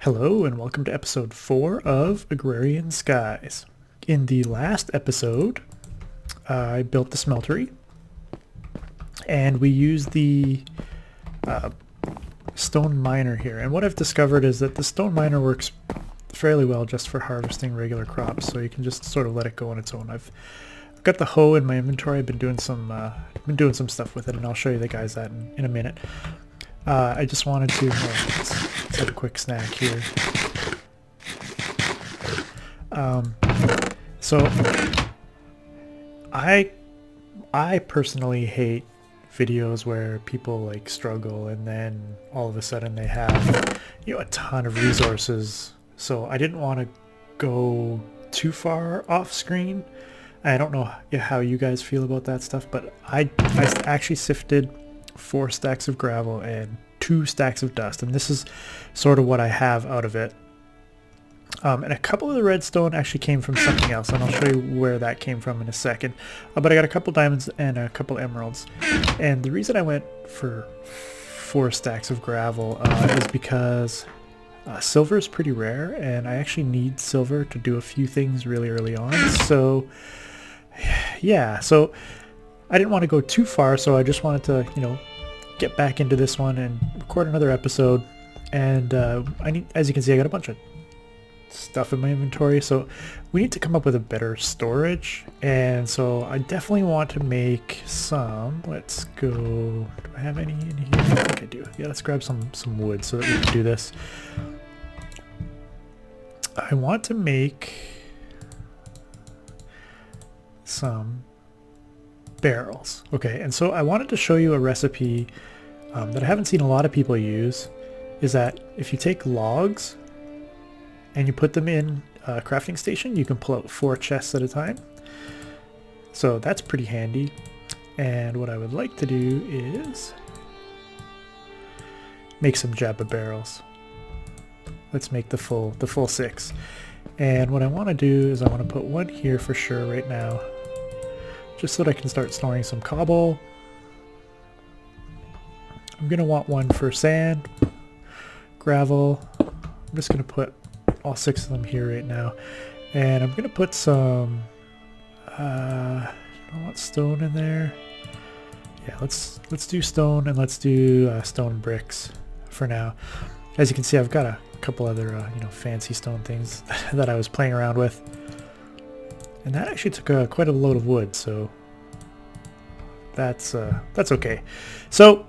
Hello and welcome to episode 4 of Agrarian Skies. In the last episode, I built the Smeltery, and we used the stone miner here. And what I've discovered is that the stone miner works fairly well just for harvesting regular crops, so you can just sort of let it go on its own. I've got the hoe in my inventory. I've been doing some stuff with it, and I'll show you the guys that in a minute. I just wanted to let's have a quick snack here. So I personally hate videos where people like struggle and then all of a sudden they have a ton of resources. So I didn't want to go too far off screen. I don't know how you guys feel about that stuff, but I actually sifted 4 stacks of gravel and 2 stacks of dust, and this is sort of what I have out of it. And a couple of the redstone actually came from something else, and I'll show you where that came from in a second. But I got a couple diamonds and a couple emeralds, and the reason I went for 4 stacks of gravel is because silver is pretty rare, and I actually need silver to do a few things really early on. So yeah, so I didn't want to go too far, so I just wanted to, get back into this one and record another episode. And as you can see, I got a bunch of stuff in my inventory, so we need to come up with a better storage. And so I definitely want to make some. Let's go. Do I have any in here? I think I do. Yeah, let's grab some wood so that we can do this. I want to make some barrels. Okay, and so I wanted to show you a recipe that I haven't seen a lot of people use. Is that if you take logs and you put them in a crafting station, you can pull out 4 chests at a time. So that's pretty handy. And what I would like to do is make some Jabba barrels. Let's make the full 6. And what I want to do is I want to put one here for sure right now, just so that I can start storing some cobble. I'm going to want one for sand, gravel. I'm just going to put all 6 of them here right now. And I'm going to put some, I want stone in there. Yeah, let's do stone, and let's do stone bricks for now. As you can see, I've got a couple other, fancy stone things that I was playing around with. And that actually took quite a load of wood, so that's okay. So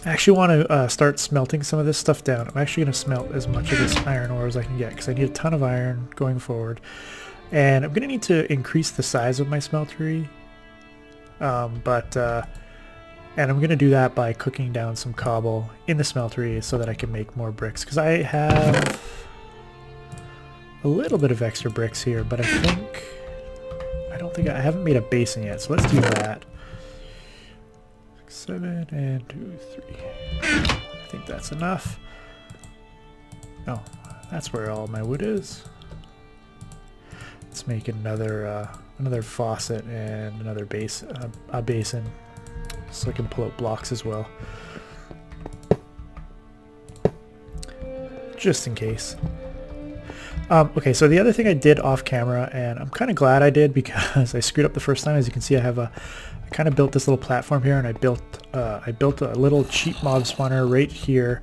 I actually want to start smelting some of this stuff down. I'm actually going to smelt as much of this iron ore as I can get, because I need a ton of iron going forward. And I'm going to need to increase the size of my smeltery. And I'm going to do that by cooking down some cobble in the smeltery so that I can make more bricks, because I have a little bit of extra bricks here, but I haven't made a basin yet, so let's do that. 7 and 2, 3. I think that's enough. Oh, that's where all my wood is. Let's make another faucet and another a basin, so I can pull out blocks as well, just in case. Okay, so the other thing I did off camera, and I'm kind of glad I did, because I screwed up the first time. As you can see, I kind of built this little platform here, and I built a little cheap mob spawner right here,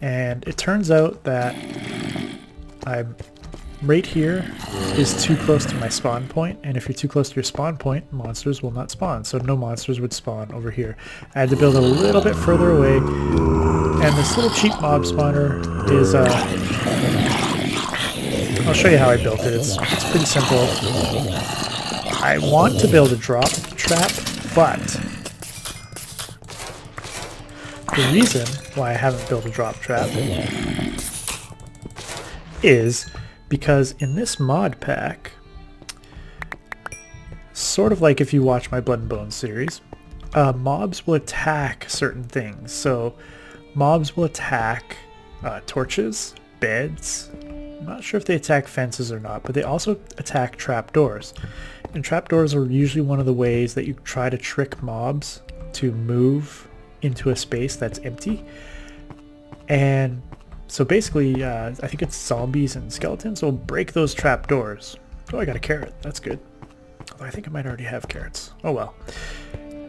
and it turns out that right here is too close to my spawn point, and if you're too close to your spawn point, monsters will not spawn, so no monsters would spawn over here. I had to build a little bit further away, and this little cheap mob spawner is I'll show you how I built it. It's pretty simple. I want to build a drop trap, but the reason why I haven't built a drop trap is because in this mod pack, sort of like if you watch my Blood and Bones series, mobs will attack certain things. So mobs will attack torches, beds. I'm not sure if they attack fences or not, but they also attack trapdoors. And trapdoors are usually one of the ways that you try to trick mobs to move into a space that's empty. And so basically, I think it's zombies and skeletons will break those trap doors. Oh, I got a carrot. That's good. Although I think I might already have carrots. Oh well.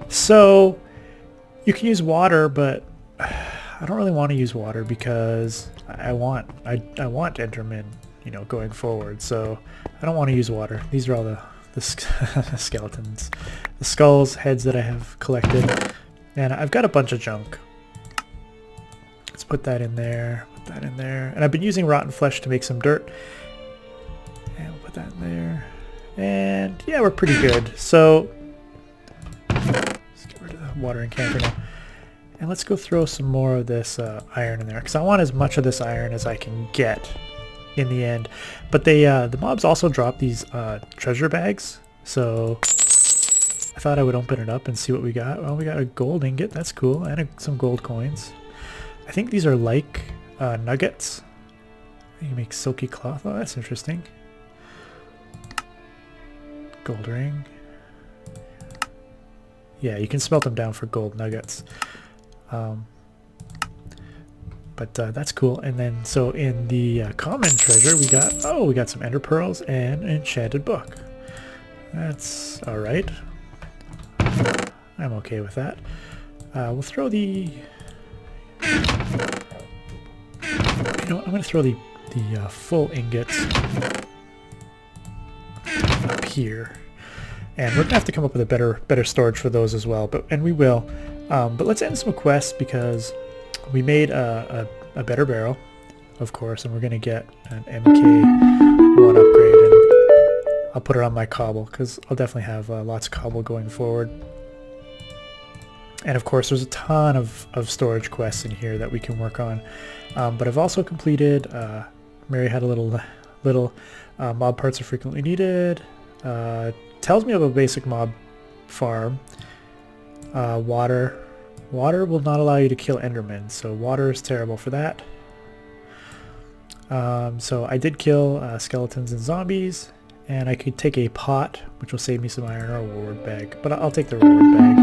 So you can use water, but I don't really want to use water because I want Enderman, you know, going forward. So I don't want to use water. These are all the skeletons, the skulls, heads that I have collected, and I've got a bunch of junk. Let's put that in there. Put that in there. And I've been using rotten flesh to make some dirt. And we'll put that in there. And yeah, we're pretty good. So let's get rid of the watering can for now. And let's go throw some more of this iron in there, because I want as much of this iron as I can get in the end. But they the mobs also drop these treasure bags, so I thought I would open it up and see what we got. Well, we got a gold ingot. That's cool, and some gold coins. I think these are like nuggets. You can make silky cloth. Oh, that's interesting. Gold ring. Yeah, you can smelt them down for gold nuggets. But that's cool. And then so in the common treasure we got some ender pearls and an enchanted book. That's all right. I'm okay with that. We'll throw the, you know what, I'm gonna throw the full ingots up here, and we're gonna have to come up with a better storage for those as well, and we will. But let's end some quests, because we made a better barrel, of course, and we're gonna get an MK1 upgrade, and I'll put it on my cobble, because I'll definitely have lots of cobble going forward. And of course there's a ton of storage quests in here that we can work on. But I've also completed, Mary had a little mob parts are frequently needed. Tells me of a basic mob farm. Water will not allow you to kill Endermen, so water is terrible for that. So I did kill skeletons and zombies, and I could take a pot, which will save me some iron, or a reward bag, but I'll take the reward bag.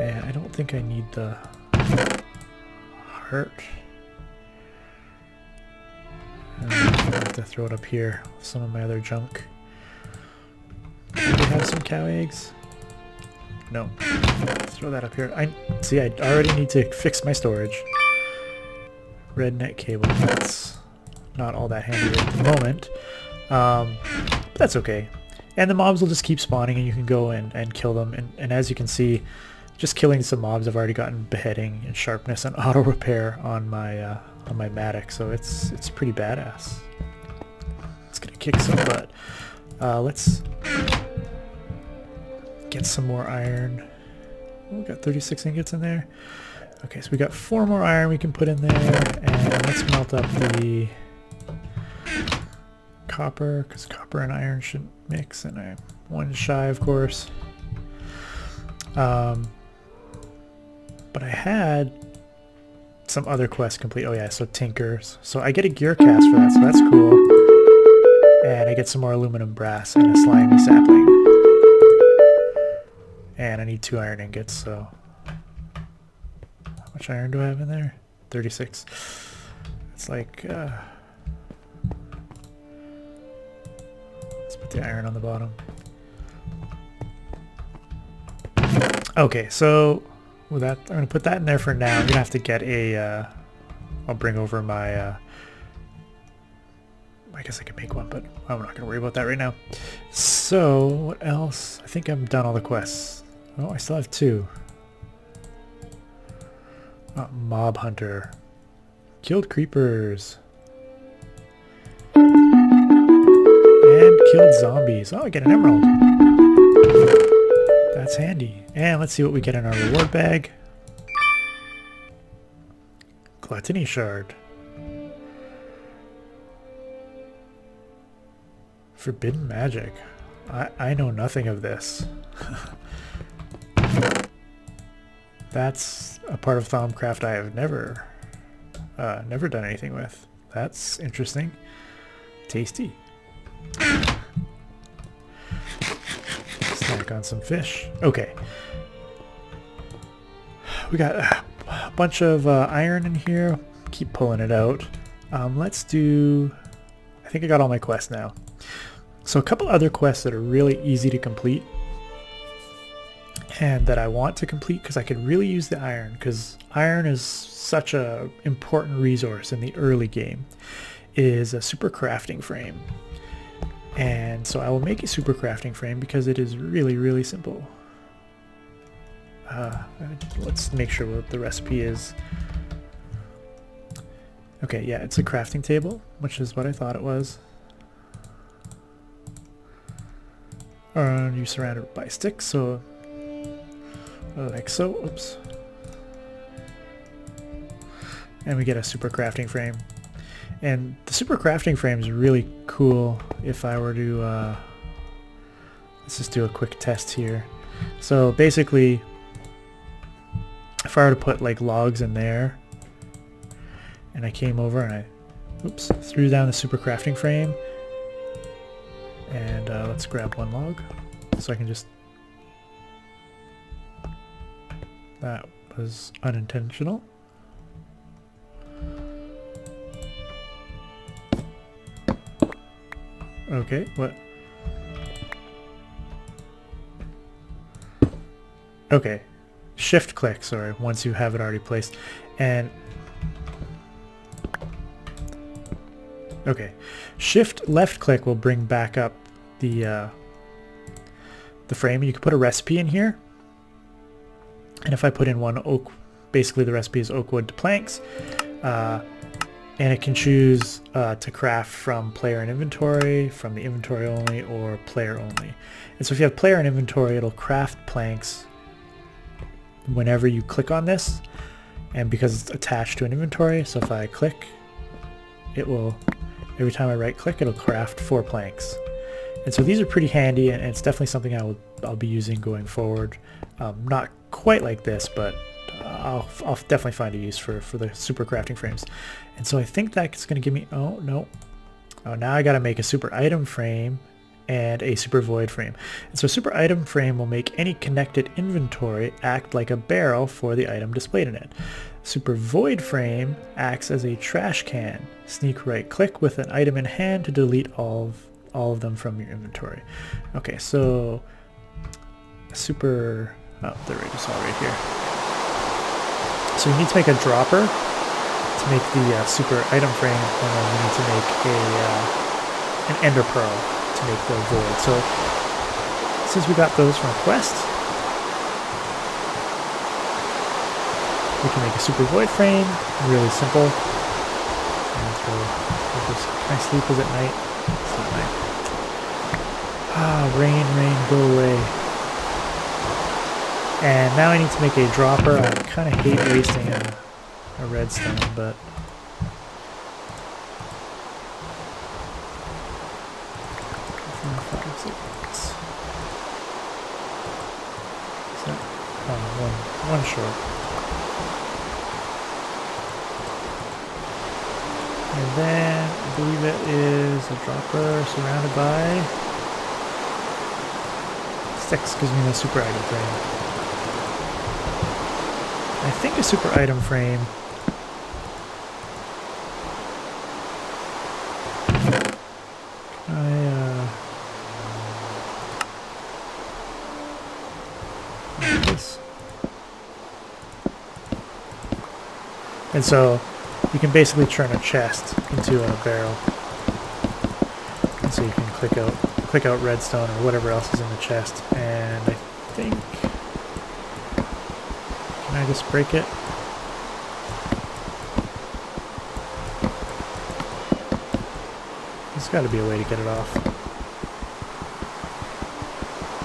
And I don't think I need the heart. I have to throw it up here with some of my other junk. Do we have some cow eggs? No. Let's throw that up here. I already need to fix my storage. Red net cable. That's not all that handy at the moment. But that's okay. And the mobs will just keep spawning, and you can go and kill them. And as you can see, just killing some mobs, I've already gotten beheading and sharpness and auto repair on my Matic, so it's pretty badass. It's gonna kick some butt. Let's get some more iron. Oh, we got 36 ingots in there. Okay, so we got 4 more iron we can put in there, and let's melt up the copper, because copper and iron shouldn't mix, and I'm 1 shy, of course. But I had some other quests complete. Oh yeah, so tinkers. So I get a gear cast for that, so that's cool. And I get some more aluminum brass and a slimy sapling. And I need 2 iron ingots, so how much iron do I have in there? 36. It's like let's put the iron on the bottom. Okay, so with that, I'm gonna put that in there for now. I'm gonna have to get a I'll bring over my I guess I can make one, but I'm not gonna worry about that right now. So what else? I think I'm done all the quests. Oh, I still have 2. Mob hunter. Killed creepers. And killed zombies. Oh, I get an emerald. That's handy. And let's see what we get in our reward bag. Gluttony shard. Forbidden magic. I know nothing of this. That's a part of Thaumcraft I have never done anything with. That's interesting. Tasty. Snack on some fish. Okay. We got bunch of iron in here. Keep pulling it out. Let's do... I think I got all my quests now. So a couple other quests that are really easy to complete and that I want to complete because I could really use the iron, because iron is such a important resource in the early game, is a super crafting frame. And so I will make a super crafting frame because it is really, really simple. Let's make sure what the recipe is. Okay, yeah, it's a crafting table, which is what I thought it was. You're surrounded by sticks, so like so. Oops. And we get a super crafting frame. And the super crafting frame is really cool. If I were to let's just do a quick test here. So basically, if I were to put like logs in there, and I came over and I threw down the super crafting frame, and let's grab one log so I can just... That was unintentional. Okay, what? Okay, shift click, sorry, once you have it already placed. And okay, shift left click will bring back up the frame. You can put a recipe in here, and if I put in one oak, basically the recipe is oak wood to planks, and it can choose to craft from player and inventory, from the inventory only, or player only. And so if you have player and inventory, it'll craft planks whenever you click on this, and because it's attached to an inventory, so if I click, it will, every time I right click, it'll craft 4 planks. And so these are pretty handy, and it's definitely something I'll be using going forward. Not quite like this, but I'll definitely find a use for the super crafting frames. And so I think that's going to give me, oh no, now I got to make a super item frame and a super void frame. And so a super item frame will make any connected inventory act like a barrel for the item displayed in it. Super void frame acts as a trash can. Sneak right click with an item in hand to delete all of them from your inventory. Okay, so super, oh, there it is, all right here. So you need to make a dropper to make the super item frame, and then you need to make an ender pearl to make the void. So since we got those from a quest, we can make a super void frame, really simple. And can I sleep? Is it night? It's not night. Ah, rain, go away. And now I need to make a dropper. I kind of hate wasting a redstone, but one short. And then I believe it is a dropper surrounded by 6, gives me the super item frame. I think a super item frame this. And so you can basically turn a chest into a barrel. And so you can click out redstone or whatever else is in the chest. And I think, can I just break it? There's got to be a way to get it off.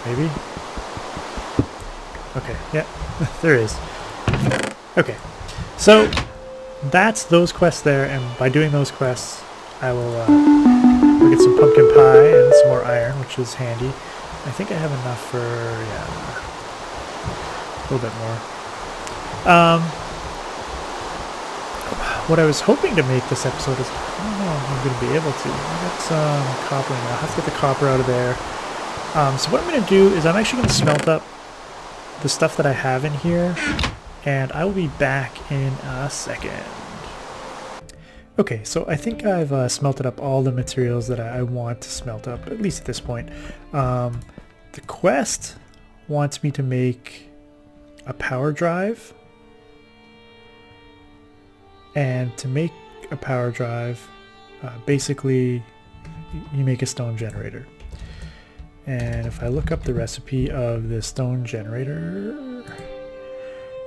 Maybe? Okay, yeah, there is. Okay, so that's those quests there, and by doing those quests, I will we'll get some pumpkin pie and some more iron, which is handy. I think I have enough for, yeah, a little bit more. What I was hoping to make this episode is, I don't know if I'm going to be able to. I got some copper now. I'll have to get the copper out of there. So what I'm going to do is I'm actually going to smelt up the stuff that I have in here, and I will be back in a second. Okay, so I think I've smelted up all the materials that I want to smelt up, at least at this point. The quest wants me to make a power drive, and to make a power drive, basically you make a stone generator. And if I look up the recipe of the stone generator,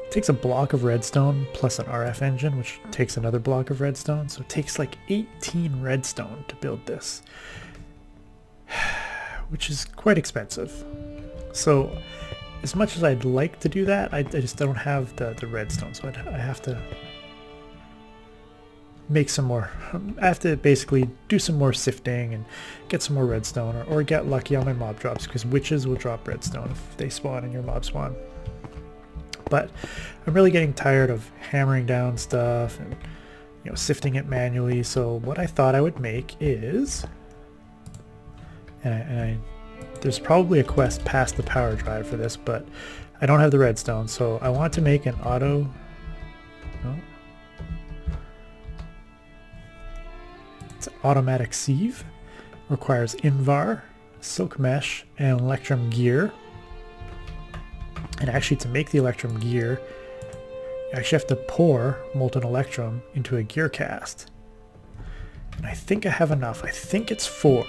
it takes a block of redstone plus an RF engine, which takes another block of redstone. So it takes like 18 redstone to build this, which is quite expensive. So as much as I'd like to do that, I just don't have the redstone. So I have to make some more. I have to basically do some more sifting and get some more redstone, or get lucky on my mob drops, because witches will drop redstone if they spawn in your mob spawn. But I'm really getting tired of hammering down stuff and, you know, sifting it manually. So what I thought I would make is, there's probably a quest past the power drive for this, but I don't have the redstone, so I want to make an auto. Oh. It's an automatic sieve. Requires invar, silk mesh, and electrum gear. And actually, to make the electrum gear, you actually have to pour molten electrum into a gear cast. And I think I have enough. I think it's 4.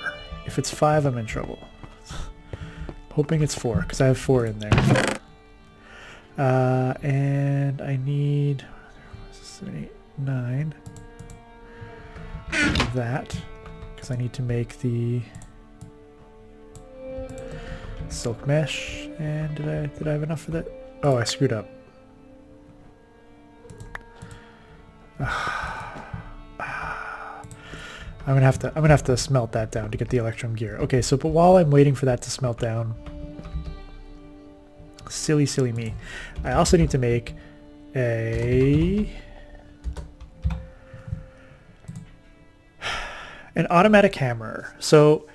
If it's 5, I'm in trouble. Hoping it's 4, because I have 4 in there. And I need 7, 8, 9 of that, because I need to make the silk mesh. And did I have enough for that? Oh, I screwed up. I'm gonna have to smelt that down to get the electrum gear. Okay, so but while I'm waiting for that to smelt down, silly me, I also need to make an automatic hammer. So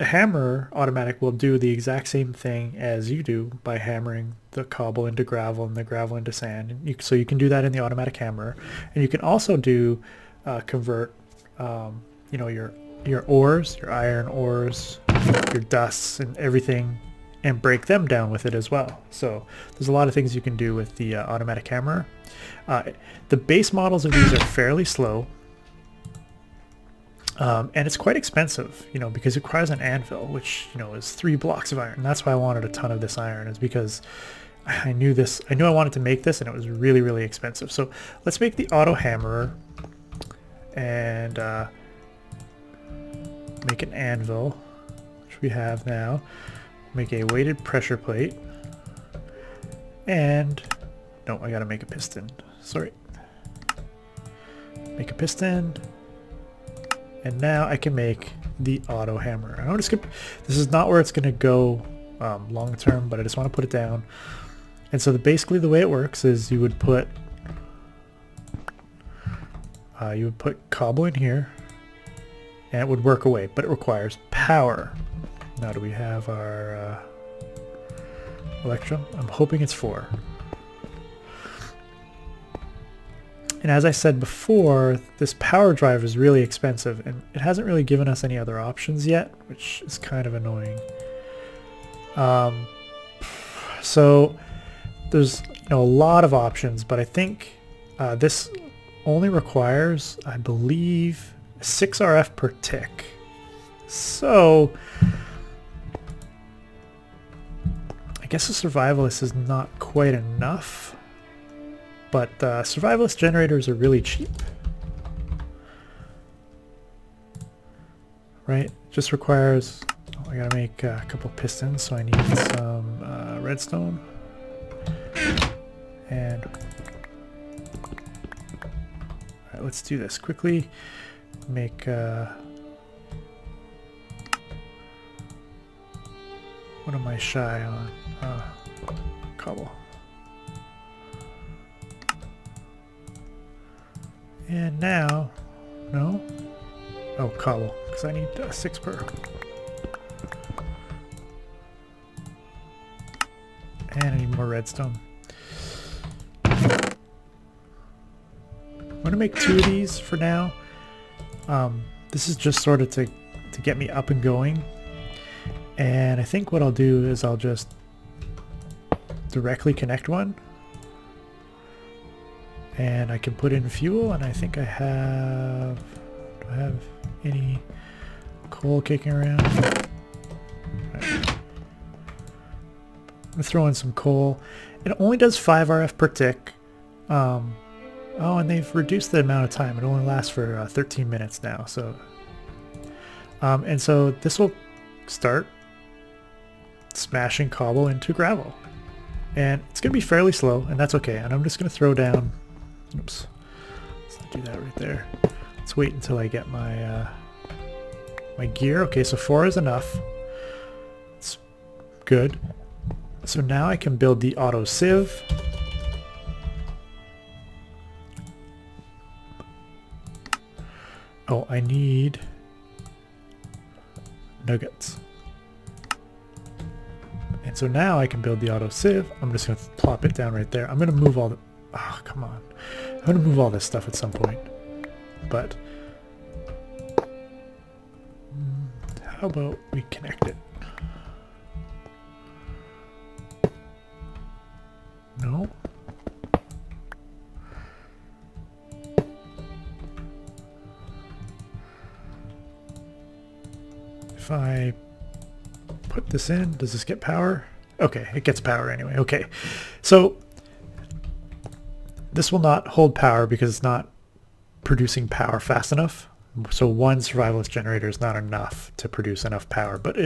a hammer automatic will do the exact same thing as you do by hammering the cobble into gravel and the gravel into sand. And so you can do that in the automatic hammer, and you can also do convert you know, your ores, your iron ores, your dusts and everything, and break them down with it as well. So there's a lot of things you can do with the automatic hammer. The base models of these are fairly slow. And it's quite expensive, you know, because it requires an anvil, which, you know, is 3 blocks of iron. And that's why I wanted a ton of this iron, is because I knew I wanted to make this, and it was really expensive. So let's make the auto hammerer and make an anvil, which we have now. Make a weighted pressure plate. And no, I gotta make a piston. Sorry. Make a piston. And now I can make the auto hammer. I'm gonna skip. This is not where it's gonna go long term, but I just want to put it down. And so basically the way it works is you would put cobble in here, and it would work away, but it requires power. Now, do we have our electrum? I'm hoping it's 4. And as I said before, this power drive is really expensive, and it hasn't really given us any other options yet, which is kind of annoying. So there's, you know, a lot of options, but I think this only requires, I believe, 6 RF per tick. So I guess a survivalist is not quite enough. But survivalist generators are really cheap, right? Just requires, oh, I gotta make a couple pistons, so I need some redstone. And all right, let's do this quickly. Make what am I shy on? Cobble. And now, no? Oh, cobble, because I need 6 per. And I need more redstone. I'm gonna make 2 of these for now. This is just sort of to get me up and going. And I think what I'll do is I'll just directly connect one. And I can put in fuel, and I think I have... Do I have any coal kicking around? Right. I'm gonna throw in some coal. It only does 5 RF per tick. Oh, and they've reduced the amount of time. It only lasts for 13 minutes now. So, and so this will start smashing cobble into gravel, and it's gonna be fairly slow, and that's okay. And I'm just gonna throw down. Oops, let's not do that right there. Let's wait until I get my my gear. Okay, so 4 is enough. It's good. So now I can build the auto sieve. Oh, I need nuggets. And so now I can build the auto sieve. I'm just going to plop it down right there. I'm going to move all the... Oh, come on. I'm going to move all this stuff at some point. But how about we connect it? No? If I put this in, does this get power? Okay, it gets power anyway. Okay, so this will not hold power because it's not producing power fast enough. So one survivalist generator is not enough to produce enough power, but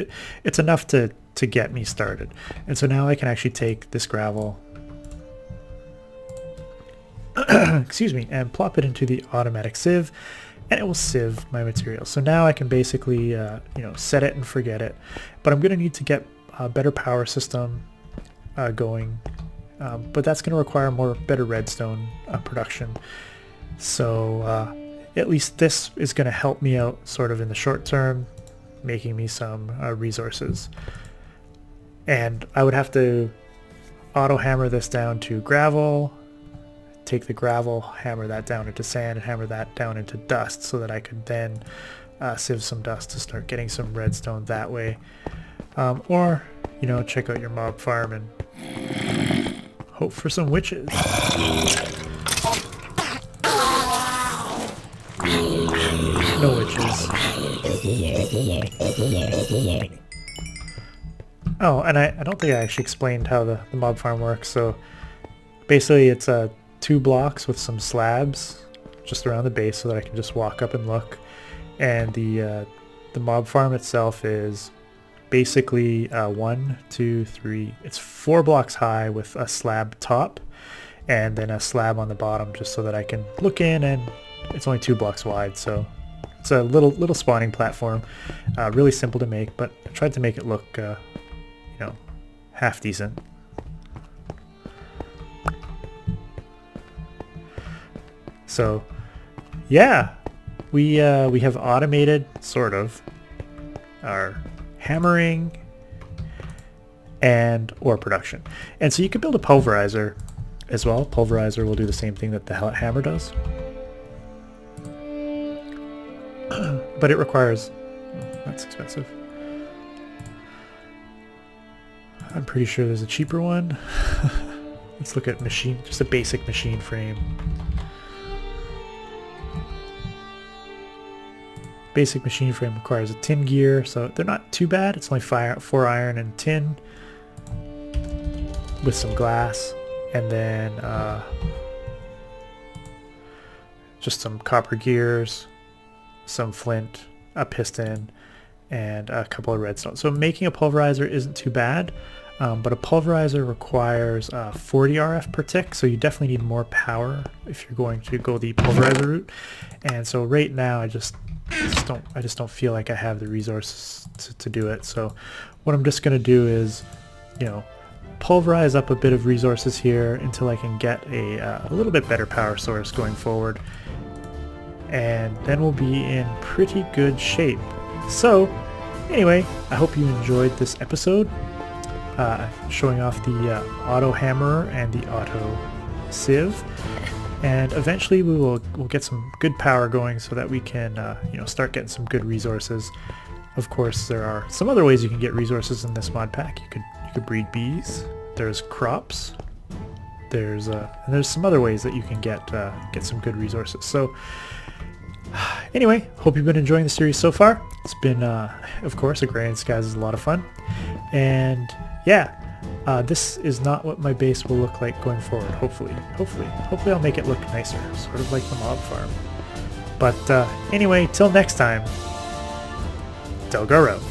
it's enough to get me started. And so now I can actually take this gravel, excuse me, and plop it into the automatic sieve, and it will sieve my material. So now I can basically, you know, set it and forget it. But I'm going to need to get a better power system going, but that's going to require better redstone production. So at least this is going to help me out sort of in the short term, making me some resources. And I would have to auto hammer this down to gravel, take the gravel, hammer that down into sand, and hammer that down into dust so that I could then sieve some dust to start getting some redstone that way. Or, you know, check out your mob farm and hope for some witches. No witches. Oh, and I don't think I actually explained how the mob farm works. So basically it's 2 blocks with some slabs just around the base so that I can just walk up and look. And the mob farm itself is basically 1, 2, 3. It's 4 blocks high with a slab top and then a slab on the bottom just so that I can look in, and it's only 2 blocks wide, so it's a little spawning platform. Really simple to make, but I tried to make it look you know, half decent. So yeah, we have automated sort of our hammering and ore production. And so you could build a pulverizer as well. Pulverizer will do the same thing that the hammer does. But it requires... Oh, that's expensive. I'm pretty sure there's a cheaper one. Let's look at machine, just a basic machine frame. Basic machine frame requires a tin gear, so they're not too bad. It's only 4 iron and tin with some glass, and then just some copper gears, some flint, a piston, and a couple of redstone. So making a pulverizer isn't too bad, but a pulverizer requires 40 RF per tick, so you definitely need more power if you're going to go the pulverizer route. And so right now I just don't feel like I have the resources to do it. So what I'm just going to do is, you know, pulverize up a bit of resources here until I can get a little bit better power source going forward, and then we'll be in pretty good shape. So anyway, I hope you enjoyed this episode showing off the auto hammerer and the auto sieve. and eventually we'll get some good power going so that we can you know, start getting some good resources. Of course, there are some other ways you can get resources in this mod pack. You could breed bees. There's crops. There's some other ways that you can get some good resources. So anyway, hope you've been enjoying the series so far. It's been, of course, Agrarian Skies is a lot of fun, and yeah, this is not what my base will look like going forward. Hopefully I'll make it look nicer, sort of like the mob farm. But anyway, till next time, Delgaro.